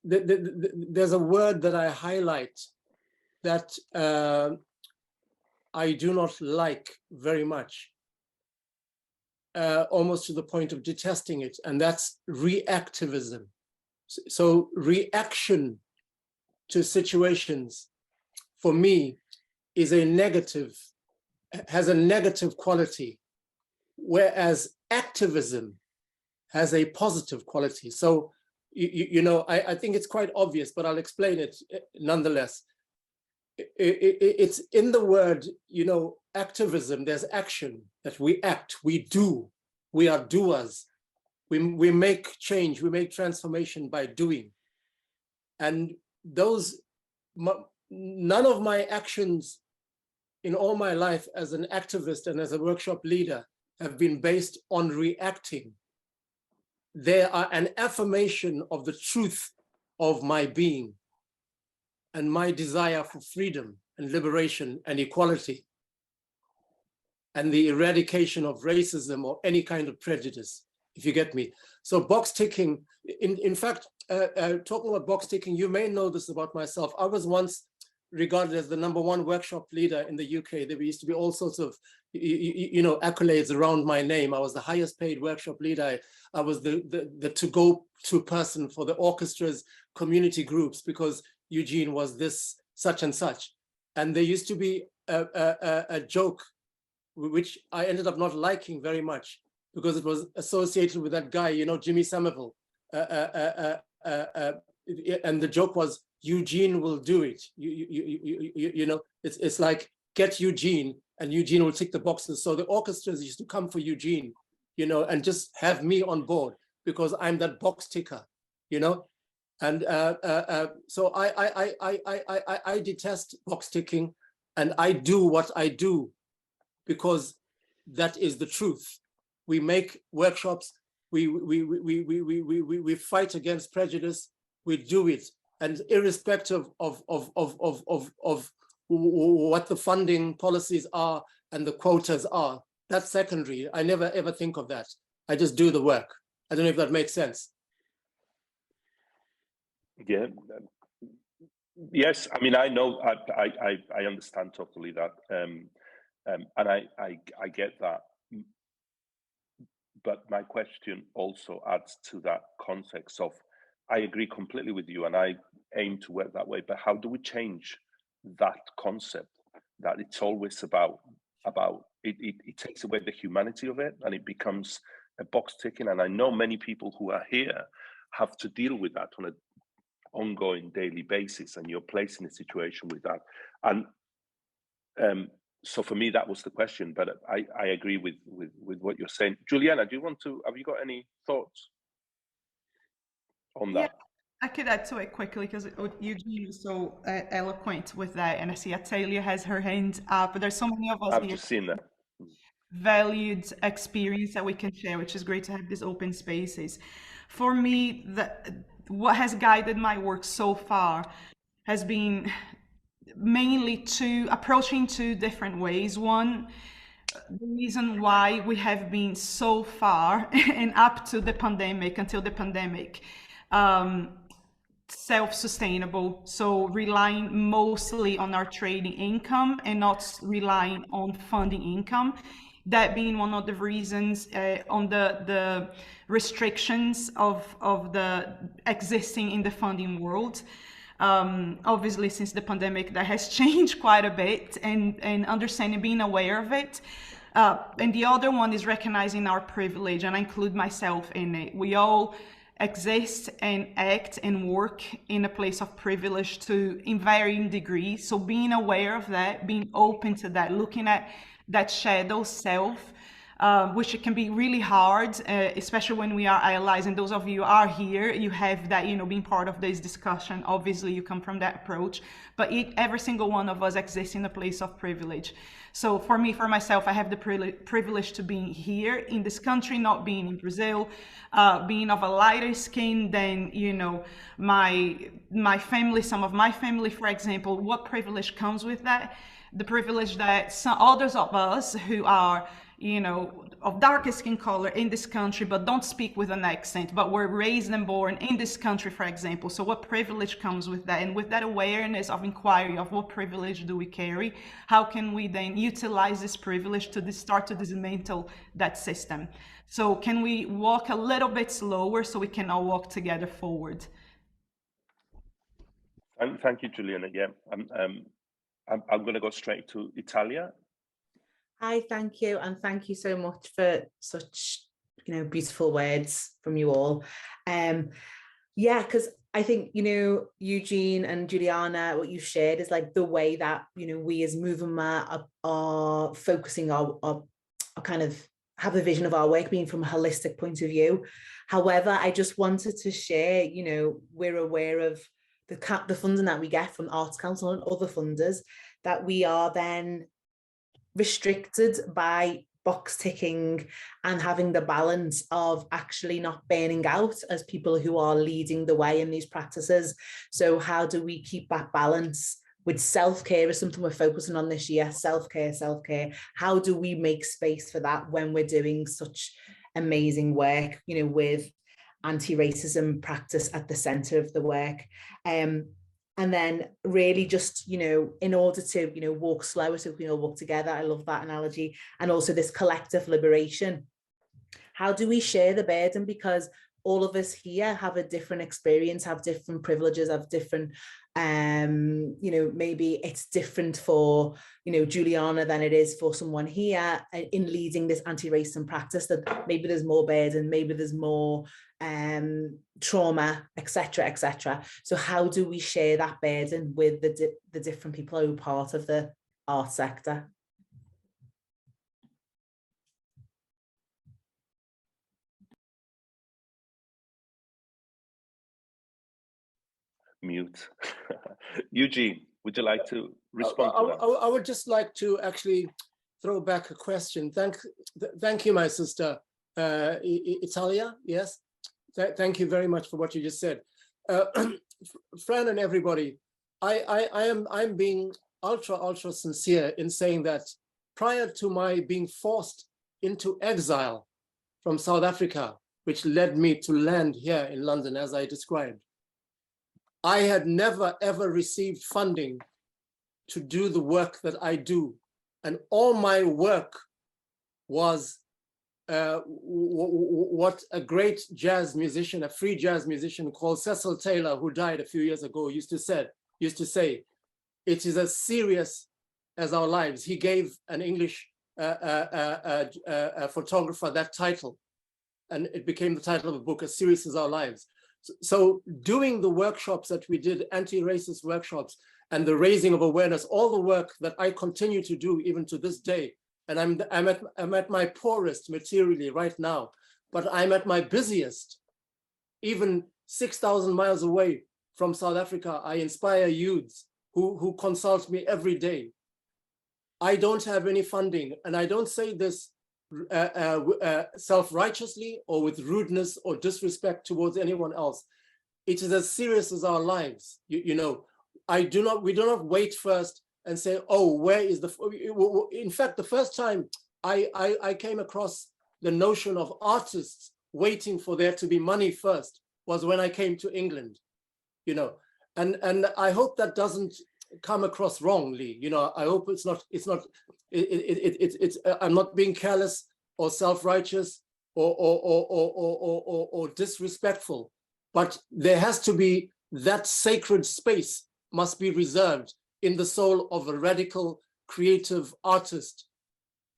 There's a word that I highlight that I do not like very much. Almost to the point of detesting it, and that's reactivism. So reaction to situations, for me, is a negative, has a negative quality, whereas activism has a positive quality. So, you know, I think it's quite obvious, but I'll explain it nonetheless. It's in the word, you know, activism, there's action, that we act, we do, we are doers. We make change, we make transformation by doing. And those, none of my actions in all my life as an activist and as a workshop leader have been based on reacting. They are an affirmation of the truth of my being and my desire for freedom and liberation and equality and the eradication of racism or any kind of prejudice, if you get me. So box ticking, in fact, talking about box ticking, you may know this about myself. I was once regarded as the #1 workshop leader in the UK. There used to be all sorts of, you know, accolades around my name. I was the highest paid workshop leader. I was the to-go-to person for the orchestra's community groups because Eugene was this such and such. And there used to be a joke which I ended up not liking very much because it was associated with that guy, you know, Jimmy Somerville. And the joke was, Eugene will do it. You know, it's like, get Eugene and Eugene will tick the boxes. So the orchestras used to come for Eugene, you know, and just have me on board because I'm that box ticker, you know. And so I detest box ticking, and I do what I do because that is the truth. We make workshops, we fight against prejudice, we do it. And irrespective of what the funding policies are and the quotas are, that's secondary. I never ever think of that. I just do the work. I don't know if that makes sense. Yeah. Yes. I mean, I know. I understand totally that, and I get that. But my question also adds to that context of, I agree completely with you, and I aim to work that way. But how do we change that concept that it's always about it takes away the humanity of it, and it becomes a box ticking? And I know many people who are here have to deal with that on an ongoing daily basis, and you're placed in a situation with that. And so for me, that was the question. But I agree with what you're saying. Juliana, do you want to? Have you got any thoughts on that? Yeah, I could add to it quickly because Eugene was so eloquent with that, and I see Atalia has her hand up. But there's so many of us I've here. just seen that. Valued experience that we can share, which is great to have these open spaces. For me, what has guided my work so far has been mainly approaching two different ways. One, the reason why we have been so far and up to the pandemic, until the pandemic, self-sustainable, so relying mostly on our trading income and not relying on funding income. That being one of the reasons on the restrictions of the existing in the funding world. Obviously, since the pandemic, that has changed quite a bit, and understanding, being aware of it. And the other one is recognizing our privilege, and I include myself in it. We all exist and act and work in a place of privilege in varying degrees. So being aware of that, being open to that, looking at that shadow self, which it can be really hard, especially when we are allies. And those of you who are here, you have that, being part of this discussion. Obviously, you come from that approach, but every single one of us exists in a place of privilege. So for me, for myself, I have the privilege to be here in this country, not being in Brazil, being of a lighter skin than, my family, some of my family, for example. What privilege comes with that? The privilege that some others of us who are, of darker skin color in this country, but don't speak with an accent, but were raised and born in this country, for example. So what privilege comes with that? And with that awareness of inquiry of what privilege do we carry, how can we then utilize this privilege to start to dismantle that system? So can we walk a little bit slower so we can all walk together forward? Thank you, Juliana. Yeah, I'm going to go straight to Italia. Hi, thank you. And thank you so much for such, beautiful words from you all. Yeah, because I think, Eugene and Juliana, what you shared is like the way that, we as movement are focusing our kind of have the vision of our work being from a holistic point of view. However, I just wanted to share, we're aware of the funding that we get from Arts Council and other funders, that we are then restricted by box ticking and having the balance of actually not burning out as people who are leading the way in these practices. So how do we keep that balance with self-care is something we're focusing on this year, self-care. How do we make space for that when we're doing such amazing work, with anti-racism practice at the center of the work? And then really just, in order to, walk slower so we can all walk together. I love that analogy. And also this collective liberation. How do we share the burden? Because all of us here have a different experience, have different privileges, have different, maybe it's different for, Juliana than it is for someone here in leading this anti-racism practice, that maybe there's more burden, maybe there's more trauma, etc. So how do we share that burden with the different people who are part of the art sector? Mute. Eugene, would you like to respond to that? I would just like to actually throw back a question. Thank you, my sister, Italia. Yes, thank you very much for what you just said. Fran and everybody, I'm being ultra sincere in saying that prior to my being forced into exile from South Africa, which led me to land here in London, as I described, I had never, ever received funding to do the work that I do. And all my work was what a great jazz musician, a free jazz musician called Cecil Taylor, who died a few years ago, used to say, it is as serious as our lives. He gave an English photographer that title, and it became the title of a book, As Serious as Our Lives. So doing the workshops that we did, anti-racist workshops, and the raising of awareness, all the work that I continue to do even to this day, and I'm at my poorest materially right now, but I'm at my busiest, even 6,000 miles away from South Africa. I inspire youths who consult me every day. I don't have any funding, and I don't say this self-righteously or with rudeness or disrespect towards anyone else. It is as serious as our lives. We do not wait first and say, oh, where is the, in fact, the first time I came across the notion of artists waiting for there to be money first was when I came to England, and I hope that doesn't come across wrongly. I hope I'm not being careless or self-righteous or disrespectful, but there has to be that sacred space must be reserved in the soul of a radical, creative artist,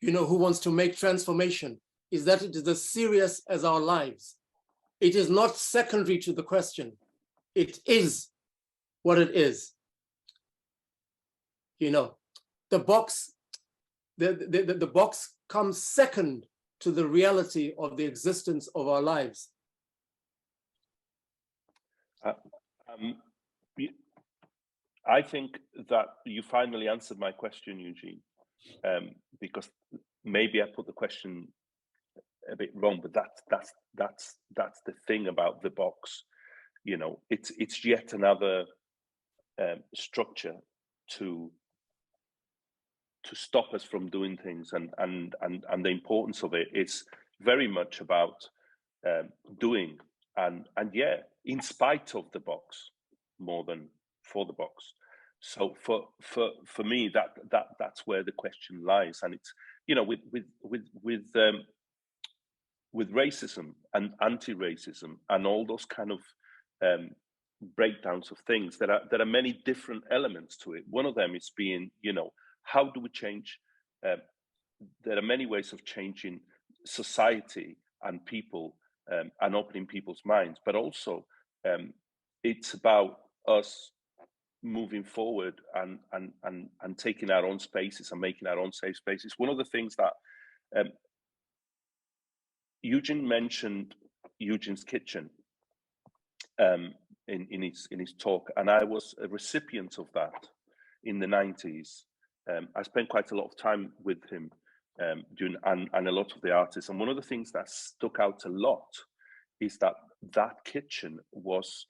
you know, who wants to make transformation, is that it is as serious as our lives. It is not secondary to the question. It is what it is. You know, the box comes second to the reality of the existence of our lives. I think that you finally answered my question, Eugene, because maybe I put the question a bit wrong, but that's the thing about the box. You know, it's yet another structure to stop us from doing things, and the importance of it is very much about doing and yeah, in spite of the box, more than for the box. So for me, that's where the question lies, and it's, you know, with racism and anti-racism and all those kind of breakdowns of things, there are many different elements to it. One of them is being, you know, how do we change? There are many ways of changing society and people and opening people's minds, but also it's about us moving forward and taking our own spaces and making our own safe spaces. One of the things that Eugene mentioned, Eugene's Kitchen, in his talk, and I was a recipient of that in the 90s. I spent quite a lot of time with him during, and a lot of the artists. And one of the things that stuck out a lot is that kitchen was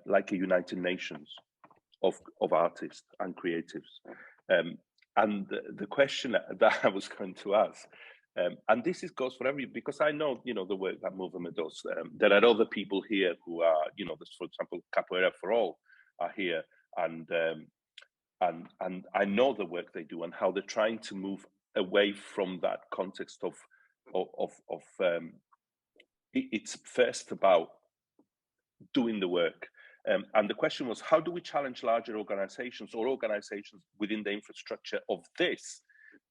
like a United Nations of artists and creatives. And the question that I was going to ask, and this goes for every, because I know, you know, the work that Movement does. There are other people here who are, you know, for example, Capoeira for All are here, and I know the work they do and how they're trying to move away from that context of it's first about doing the work. And the question was, how do we challenge larger organizations or organizations within the infrastructure of this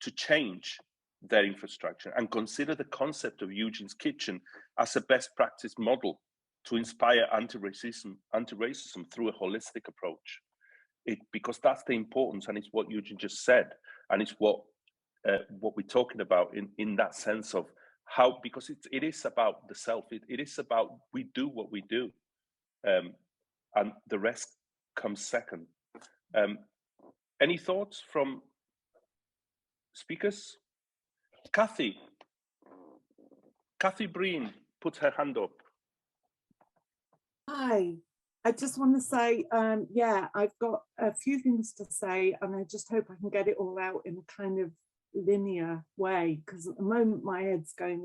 to change their infrastructure and consider the concept of Eugene's Kitchen as a best practice model to inspire anti-racism through a holistic approach? Because that's the importance, and it's what Eugene just said, and it's what we're talking about in that sense of how, because it is about the self, it is about we do what we do, and the rest comes second. Any thoughts from speakers? Kathy Breen put her hand up. Hi, I just want to say, yeah, I've got a few things to say, and I just hope I can get it all out in a kind of linear way, because at the moment my head's going,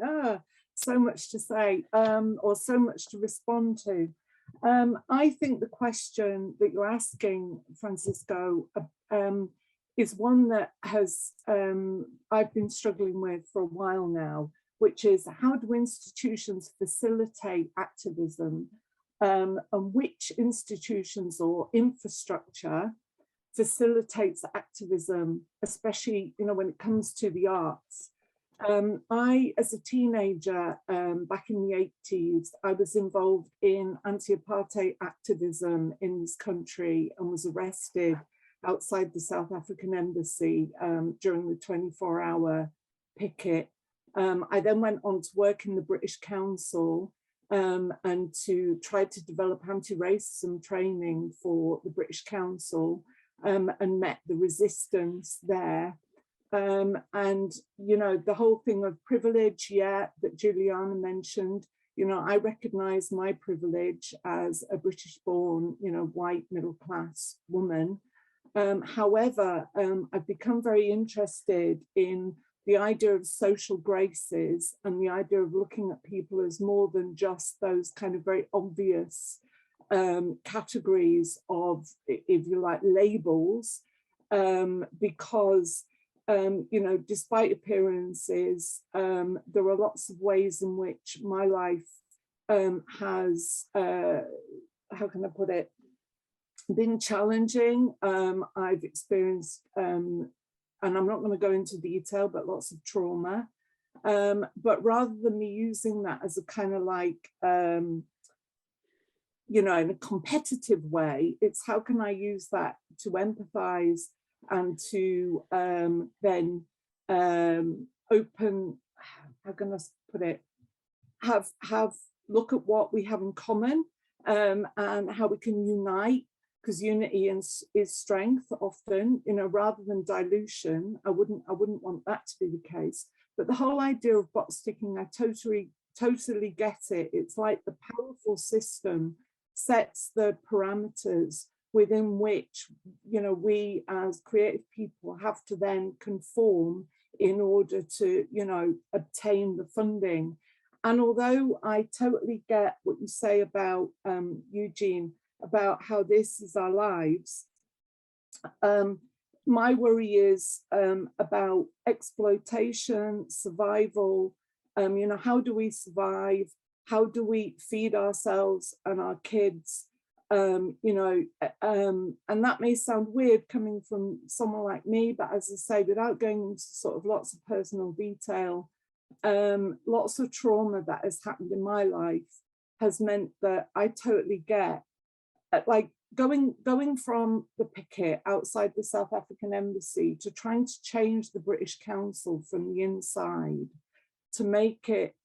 so much to say, or so much to respond to. I think the question that you're asking, Francisco, is one that has I've been struggling with for a while now, which is how do institutions facilitate activism, and which institutions or infrastructure facilitates activism, especially, you know, when it comes to the arts. I, as a teenager, back in the 80s, I was involved in anti-apartheid activism in this country and was arrested outside the South African embassy during the 24-hour picket. I then went on to work in the British Council and to try to develop anti-racism training for the British Council, and met the resistance there. And, you know, the whole thing of privilege, yeah, that Juliana mentioned, you know, I recognize my privilege as a British born, you know, white middle class woman. However, I've become very interested in the idea of social graces and the idea of looking at people as more than just those kind of very obvious categories of, if you like, labels, because, you know, despite appearances, there are lots of ways in which my life has, how can I put it, been challenging. I've experienced, and I'm not going to go into detail, but lots of trauma. But rather than me using that as a kind of like, you know, in a competitive way, it's how can I use that to empathize and to then open, how can I put it, have look at what we have in common, and how we can unite, because unity is strength often, you know, rather than dilution. I wouldn't want that to be the case. But the whole idea of box ticking, I totally get it. It's like the powerful system sets the parameters within which, you know, we as creative people have to then conform in order to, you know, obtain the funding. And although I totally get what you say about Eugene, about how this is our lives, my worry is about exploitation, survival. You know, how do we survive? How do we feed ourselves and our kids? You know, and that may sound weird coming from someone like me, but as I say, without going into sort of lots of personal detail, lots of trauma that has happened in my life has meant that I totally get, like, going from the picket outside the South African embassy to trying to change the British Council from the inside to make it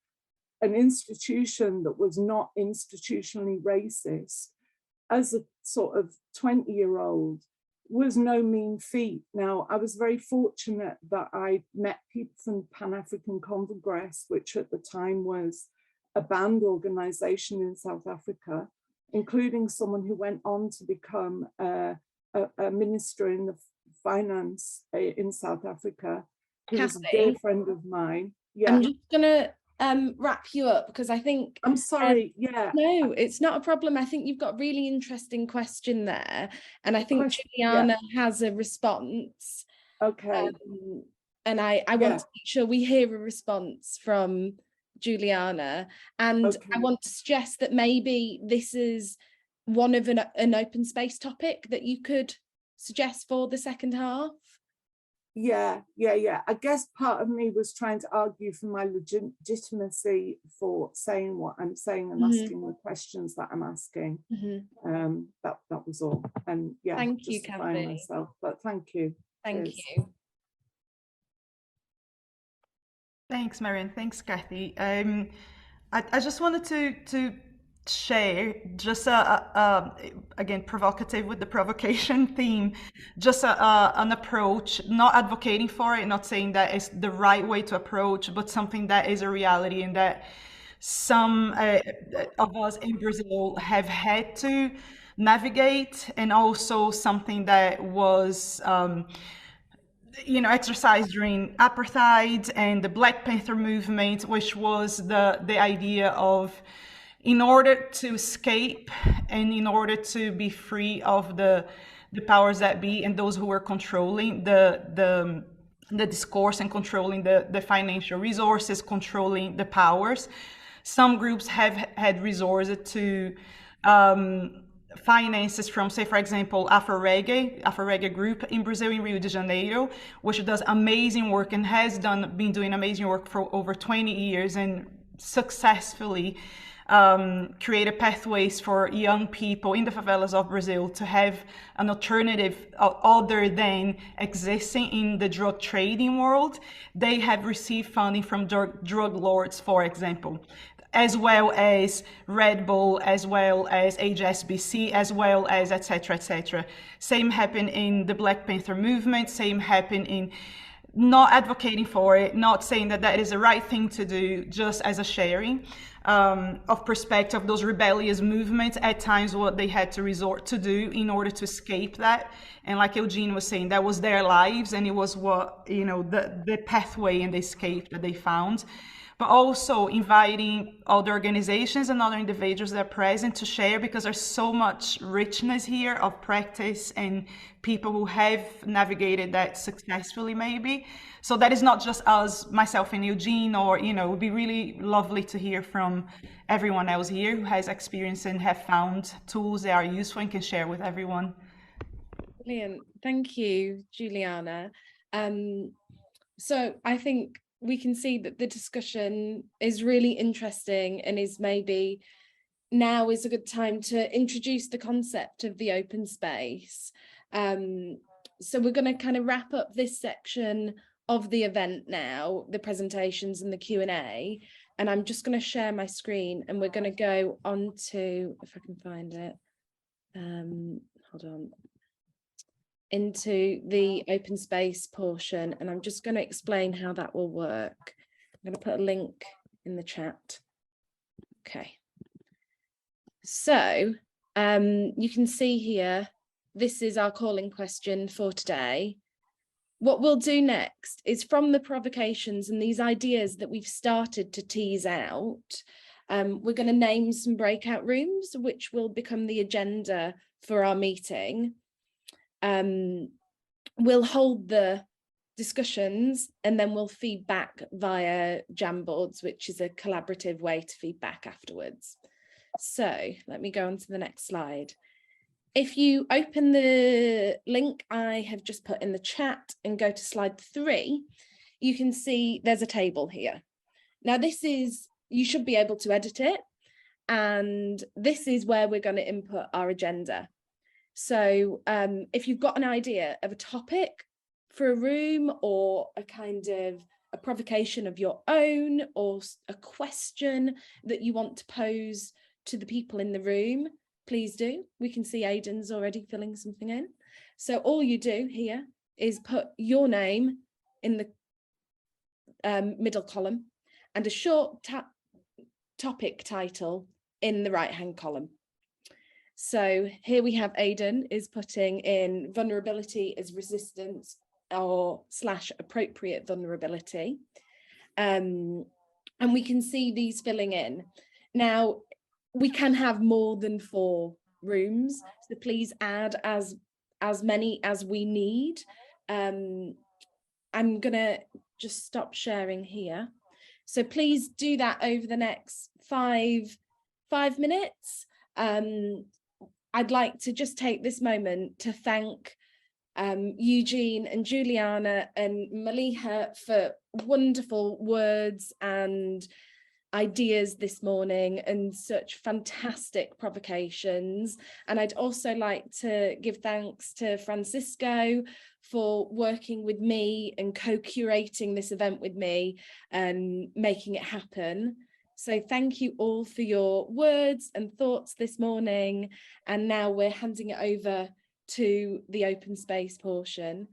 an institution that was not institutionally racist as a sort of 20-year-old was no mean feat. Now, I was very fortunate that I met people from Pan-African Congress, which at the time was a banned organization in South Africa, including someone who went on to become a minister in the finance in South Africa, who was a dear friend of mine. Yeah. I'm just gonna wrap you up because I think I'm sorry. Yeah. No, it's not a problem. I think you've got a really interesting question there, and I think Juliana has a response. Okay. And I want to make sure we hear a response from Juliana, and I want to suggest that maybe this is one of an open space topic that you could suggest for the second half. Yeah. I guess part of me was trying to argue for my legitimacy for saying what I'm saying and asking the questions that I'm asking. That was all. And yeah, thank you, Kathy. Myself, but thank you. Thank you. Thanks, Marion. Thanks, Kathy. I just wanted to share just again, provocative with the provocation theme, just an approach, not advocating for it, not saying that it's the right way to approach, but something that is a reality and that some of us in Brazil have had to navigate, and also something that was you know, exercised during apartheid and the Black Panther movement, which was the idea of, in order to escape and in order to be free of the powers that be and those who were controlling the discourse and controlling the financial resources, controlling the powers, some groups have had resorted to finances from, say, for example, Afro-Reggae group in Brazil, in Rio de Janeiro, which does amazing work and has been doing amazing work for over 20 years and successfully created pathways for young people in the favelas of Brazil to have an alternative other than existing in the drug trading world. They have received funding from drug lords, for example, as well as Red Bull, as well as HSBC, as well as et cetera, Same happened in the Black Panther movement, same happened in, not advocating for it, not saying that that is the right thing to do, just as a sharing of perspective, those rebellious movements, at times what they had to resort to do in order to escape that. And like Eugene was saying, that was their lives and it was what, you know, the pathway and the escape that they found. but also inviting other organizations and other individuals that are present to share, because there's so much richness here of practice and people who have navigated that successfully maybe. So that is not just us, myself and Eugene, or, you know, it would be really lovely to hear from everyone else here who has experience and have found tools that are useful and can share with everyone. Brilliant. Thank you, Juliana. So I think we can see that the discussion is really interesting, and is maybe now is a good time to introduce the concept of the open space. So we're going to kind of wrap up this section of the event now, the presentations and the Q&A, and I'm just going to share my screen, and we're going to go on to, if I can find it, hold on, into the open space portion, and I'm just going to explain how that will work. I'm going to put a link in the chat. Okay. So you can see here, this is our calling question for today. What we'll do next is, from the provocations and these ideas that we've started to tease out, we're going to name some breakout rooms, which will become the agenda for our meeting. We'll hold the discussions, and then we'll feed back via Jamboards, which is a collaborative way to feed back afterwards. So let me go on to the next slide. If you open the link I have just put in the chat and go to slide 3, you can see there's a table here. Now this is, you should be able to edit it, and this is where we're going to input our agenda. So if you've got an idea of a topic for a room, or a kind of a provocation of your own, or a question that you want to pose to the people in the room, please do. We can see Aidan's already filling something in. So all you do here is put your name in the middle column, and a short topic title in the right-hand column. So here we have Aidan is putting in vulnerability as resistance or / appropriate vulnerability. And we can see these filling in. Now, we can have more than 4 rooms, so please add as many as we need. I'm gonna just stop sharing here. So please do that over the next 5 minutes. I'd like to just take this moment to thank Eugene and Juliana and Maliha for wonderful words and ideas this morning, and such fantastic provocations. And I'd also like to give thanks to Francisco for working with me and co-curating this event with me and making it happen. So thank you all for your words and thoughts this morning. And now we're handing it over to the open space portion.